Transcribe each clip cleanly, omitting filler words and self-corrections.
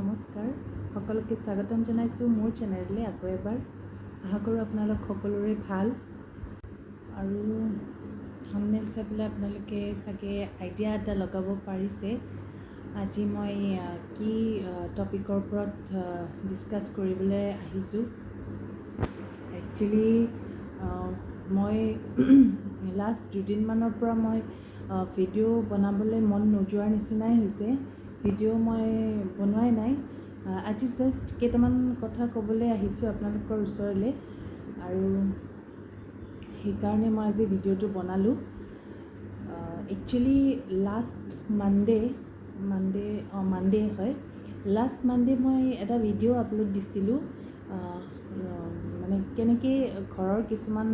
নমস্কাৰ সকলোকে স্বাগতম জনাইছোঁ মোৰ চেনেললৈ আকৌ এবাৰ আশা কৰোঁ আপোনালোক সকলোৰে ভাল আৰু থাম্বনেইল চাই পেলাই আপোনালোকে চাগে আইডিয়া এটা লগাব পাৰিছে আজি মই কি টপিকৰ ওপৰত ডিছকাছ কৰিবলৈ আহিছোঁ একচুৱেলি মই লাষ্ট দুদিনমানৰ পৰা মই ভিডিঅ' বনাবলৈ মন নোযোৱাৰ নিচিনাই হৈছে ভিডিঅ' মই বনোৱাই নাই আজি জাষ্ট কেইটামান কথা ক'বলৈ আহিছোঁ আপোনালোকৰ ওচৰলৈ আৰু সেইকাৰণে মই আজি ভিডিঅ'টো বনালোঁ একচুৱেলি লাষ্ট মানডে হয় লাষ্ট মানডে মই এটা ভিডিঅ' আপলোড দিছিলোঁ মানে কেনেকৈ ঘৰৰ কিছুমান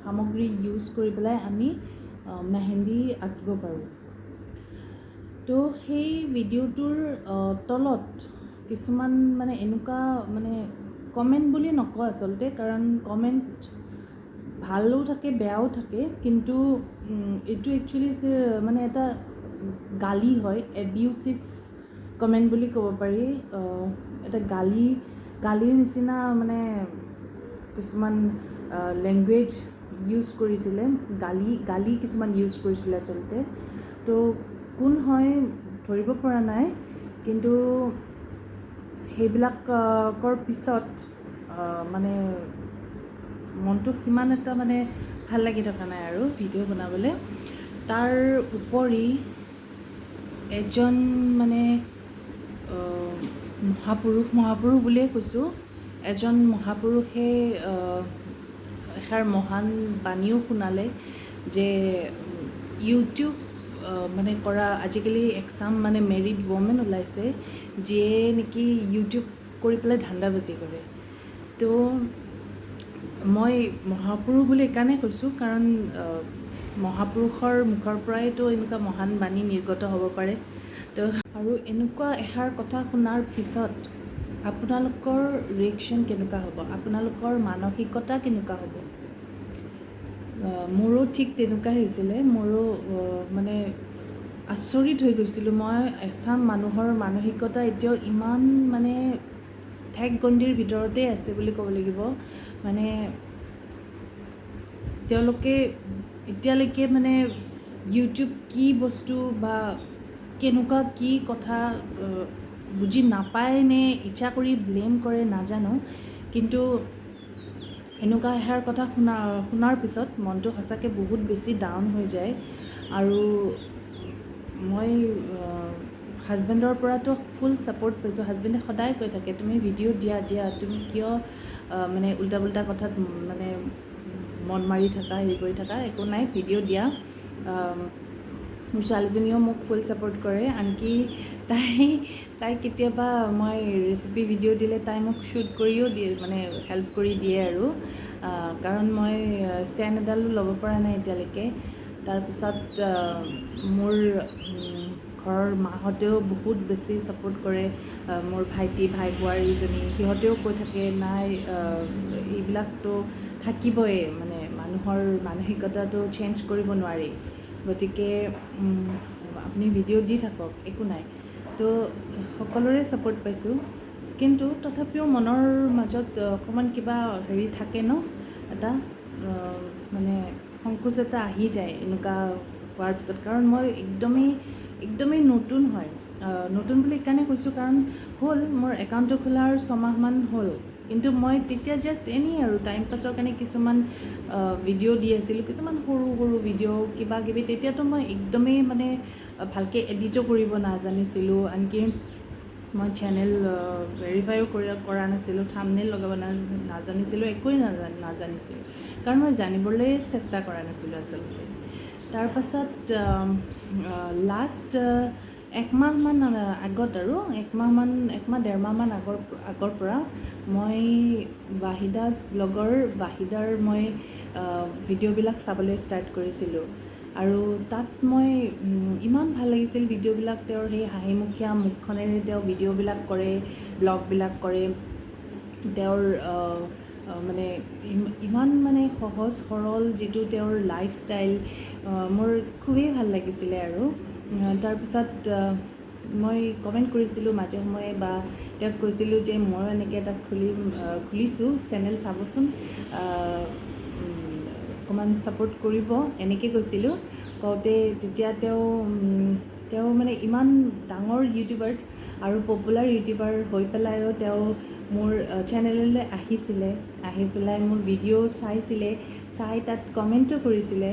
সামগ্ৰী ইউজ কৰি পেলাই আমি মেহেন্দি আঁকিব পাৰোঁ তো সেই ভিডিঅ'টোৰ তলত কিছুমান মানে এনেকুৱা মানে কমেণ্ট বুলি নকওঁ আচলতে কাৰণ কমেণ্ট ভালো থাকে বেয়াও থাকে কিন্তু এইটো একচুৱেলি মানে এটা গালি হয় এবিউচিভ কমেণ্ট বুলি ক'ব পাৰি এটা গালিৰ নিচিনা মানে কিছুমান লেংগুৱেজ ইউজ কৰিছিলে গালি কিছুমান ইউজ কৰিছিলে আচলতে তো কোন হয় ধৰিব পৰা নাই কিন্তু সেইবিলাকৰ পিছত মানে মনটো সিমান এটা মানে ভাল লাগি থকা নাই আৰু ভিডিঅ' বনাবলৈ তাৰ উপৰি এজন মানে মহাপুৰুষ বুলিয়ে কৈছোঁ এজন মহাপুৰুষে এষাৰ মহান বাণীও শুনালে যে ইউটিউব মানে কৰা আজিকালি এক্সাম মানে মেৰিড ৱমেন ওলাইছে যিয়ে নেকি ইউটিউব কৰি পেলাই ধান্দাবাজি কৰে তো মই মহাপুৰুষ বুলি এইকাৰণে কৈছোঁ কাৰণ মহাপুৰুষৰ মুখৰ পৰাইতো এনেকুৱা মহান বাণী নিৰ্গত হ'ব পাৰে তো আৰু এনেকুৱা এষাৰ কথা শুনাৰ পিছত আপোনালোকৰ ৰিয়েকশ্যন কেনেকুৱা হ'ব আপোনালোকৰ মানসিকতা কেনেকুৱা হ'ব মোৰো ঠিক তেনেকুৱা হৈছিলে মোৰো মানে আচৰিত হৈ গৈছিলোঁ মই এচাম মানুহৰ মানসিকতা এতিয়াও ইমান মানে ঠেক গণ্ডিৰ ভিতৰতে আছে বুলি ক'ব লাগিব মানে তেওঁলোকে এতিয়ালৈকে মানে ইউটিউব কি বস্তু বা কেনেকুৱা কি কথা বুজি নাপায় নে ইচ্ছা কৰি ব্লেম কৰে নাজানো কিন্তু এনেকুৱা এষাৰ কথা শুনাৰ পিছত মনটো সঁচাকৈ বহুত বেছি ডাউন হৈ যায় আৰু মই হাজবেণ্ডৰ পৰাতো ফুল ছাপোৰ্ট পাইছোঁ হাজবেণ্ডে সদায় কৈ থাকে তুমি ভিডিঅ' দিয়া তুমি কিয় মানে উল্টা পুল্টা কথাত মানে মন মাৰি থাকা হেৰি কৰি থাকা একো নাই ভিডিঅ' দিয়া মোৰ ছোৱালীজনীও মোক ফুল ছাপোৰ্ট কৰে আনকি তাই কেতিয়াবা মই ৰেচিপি ভিডিঅ' দিলে তাই মোক শ্বুট কৰিও দিয়ে মানে হেল্প কৰি দিয়ে আৰু কাৰণ মই ষ্টেণ্ড এডালো ল'ব পৰা নাই এতিয়ালৈকে তাৰপিছত মোৰ ঘৰৰ মাহঁতেও বহুত বেছি ছাপোৰ্ট কৰে মোৰ ভাই বোৱাৰীজনী সিহঁতেও কৈ থাকে নাই এইবিলাকতো থাকিবই মানে মানুহৰ মানসিকতাটো চেঞ্জ কৰিব নোৱাৰি গতিকে আপুনি ভিডিঅ' দি থাকক একো নাই তো সকলোৰে ছাপোৰ্ট পাইছোঁ কিন্তু তথাপিও মনৰ মাজত অকণমান কিবা হেৰি থাকে ন এটা মানে সংকোচ এটা আহি যায় এনেকুৱা হোৱাৰ পিছত কাৰণ মই একদমেই নতুন হয় নতুন বুলি এইকাৰণে কৈছোঁ কাৰণ হ'ল মোৰ একাউণ্টটো খোলাৰ 6 মাহমান হ'ল কিন্তু মই তেতিয়া জাষ্ট এনেই আৰু টাইম পাছৰ কাৰণে কিছুমান ভিডিঅ' দি আছিলোঁ কিছুমান সৰু ভিডিঅ' কিবা কিবি তেতিয়াতো মই একদমেই মানে ভালকৈ এডিটো কৰিব নাজানিছিলোঁ আনকি মই চেনেল ভেৰিফাইও কৰা নাছিলোঁ থাম্বনেইল লগাব নাজানিছিলোঁ একোৱেই নাজানিছিলোঁ কাৰণ মই জানিবলৈ চেষ্টা কৰা নাছিলোঁ আচলতে তাৰপাছত লাষ্ট একমাহমান আগত আৰু একমাহ ডেৰমাহমান আগৰ পৰা মই ৱাহিদাছ ব্লগৰ ৱাহিদাৰ মই ভিডিঅ'বিলাক চাবলৈ ষ্টাৰ্ট কৰিছিলোঁ আৰু তাত মই ইমান ভাল লাগিছিল ভিডিঅ'বিলাক তেওঁৰ সেই হাঁহিমুখীয়া মুখখনেৰে তেওঁ ভিডিঅ'বিলাক কৰে ব্লগবিলাক কৰে তেওঁৰ মানে ইমান মানে সহজ সৰল যিটো তেওঁৰ লাইফষ্টাইল মোৰ খুবেই ভাল লাগিছিলে আৰু তাৰপিছত মই কমেণ্ট কৰিছিলোঁ মাজে সময়ে বা তেওঁক কৈছিলোঁ যে ময়ো এনেকৈ এটা খুলিছোঁ চেনেল, চাবচোন, অকণমান ছাপোৰ্ট কৰিব, এনেকৈ কৈছিলোঁ। কওঁতে তেতিয়া তেওঁ মানে ইমান ডাঙৰ ইউটিউবাৰ আৰু পপুলাৰ ইউটিউবাৰ হৈ পেলাইও তেওঁ মোৰ চেনেললৈ আহিছিলে, আহি পেলাই মোৰ ভিডিঅ' চাই তাত কমেণ্টো কৰিছিলে।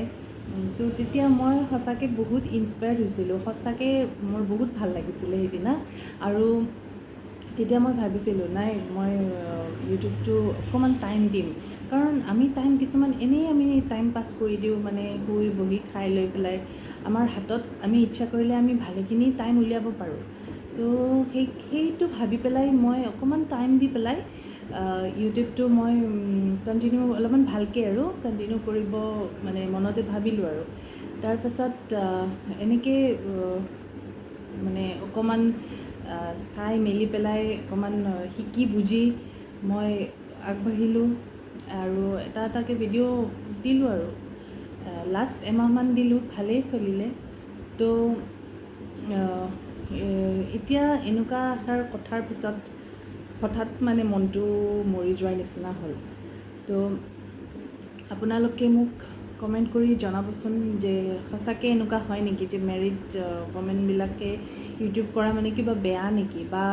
তো তেতিয়া মই সঁচাকৈ বহুত ইনস্পায়াৰ্ড হৈছিলোঁ, সঁচাকৈ মোৰ বহুত ভাল লাগিছিলে সেইদিনা। আৰু তেতিয়া মই ভাবিছিলোঁ নাই, মই ইউটিউবটো অকণমান টাইম দিম, কাৰণ আমি কিছুমান এনেই আমি টাইম পাছ কৰি দিওঁ, মানে শুই বহি খাই লৈ পেলাই। আমাৰ হাতত আমি ইচ্ছা কৰিলে আমি ভালেখিনি টাইম উলিয়াব পাৰোঁ। তো সেইটো ভাবি পেলাই মই অকণমান টাইম দি পেলাই ইউটিউবটো মই অলপমান ভালকৈ কণ্টিনিউ কৰিব মানে মনতে ভাবিলোঁ। আৰু তাৰপাছত এনেকৈ মানে অকণমান চাই মেলি পেলাই অকণমান শিকি বুজি মই আগবাঢ়িলোঁ আৰু এটাকৈ ভিডিঅ' দিলোঁ। আৰু লাষ্ট এমাহমান দিলোঁ, ভালেই চলিলে। তো এতিয়া এনেকুৱা এষাৰ কথাৰ পিছত হঠাৎ মানে মনটো মৰি যোৱাৰ নিচিনা হ'ল। তো আপোনালোকে মোক কমেণ্ট কৰি জনাবচোন যে সঁচাকৈ এনেকুৱা হয় নেকি যে মেৰিড ওমেনবিলাকে ইউটিউব কৰা মানে কিবা বেয়া নেকি, বা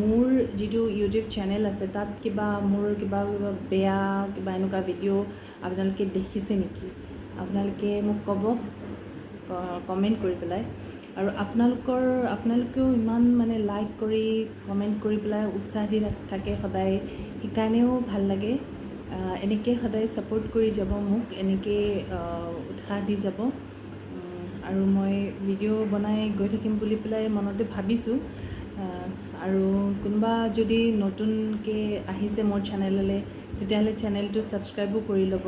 মোৰ যিটো ইউটিউব চেনেল আছে তাত মোৰ কিবা বেয়া এনেকুৱা ভিডিঅ' আপোনালোকে দেখিছে নেকি? আপোনালোকে মোক ক'ব কমেণ্ট কৰি পেলাই। আৰু আপোনালোকেও ইমান মানে লাইক কৰি কমেণ্ট কৰি পেলাই উৎসাহ দি থাকে সদায়, সেইকাৰণেও ভাল লাগে। এনেকৈ সদায় ছাপোৰ্ট কৰি যাব মোক, এনেকৈ উৎসাহ দি যাব। আৰু মই ভিডিঅ' বনাই গৈ থাকিম বুলি পেলাই মনতে ভাবিছোঁ। আৰু কোনোবা যদি নতুনকৈ আহিছে মোৰ চেনেললৈ, তেতিয়াহ'লে চেনেলটো ছাবস্ক্ৰাইবো কৰি ল'ব,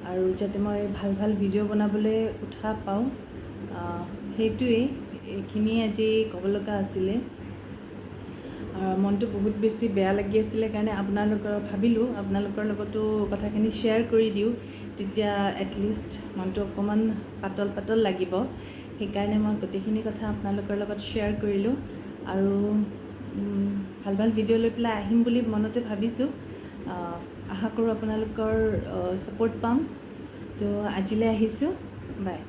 আৰু যাতে মই ভাল ভিডিঅ' বনাবলৈ উৎসাহ পাওঁ। সেইটোৱেই, এইখিনিয়ে আজি ক'ব লগা আছিলে। মনটো বহুত বেছি বেয়া লাগি আছিলে কাৰণে ভাবিলোঁ আপোনালোকৰ লগতো কথাখিনি শ্বেয়াৰ কৰি দিওঁ, তেতিয়া এটলিষ্ট মনটো অকণমান পাতল লাগিব। সেইকাৰণে মই গোটেইখিনি কথা আপোনালোকৰ লগত শ্বেয়াৰ কৰিলোঁ। আৰু ভাল ভিডিঅ' লৈ পেলাই আহিম বুলি মনতে ভাবিছোঁ। আশা কৰোঁ আপোনালোকৰ ছাপোৰ্ট পাম। তো আজিলৈ আহিছোঁ, বাই।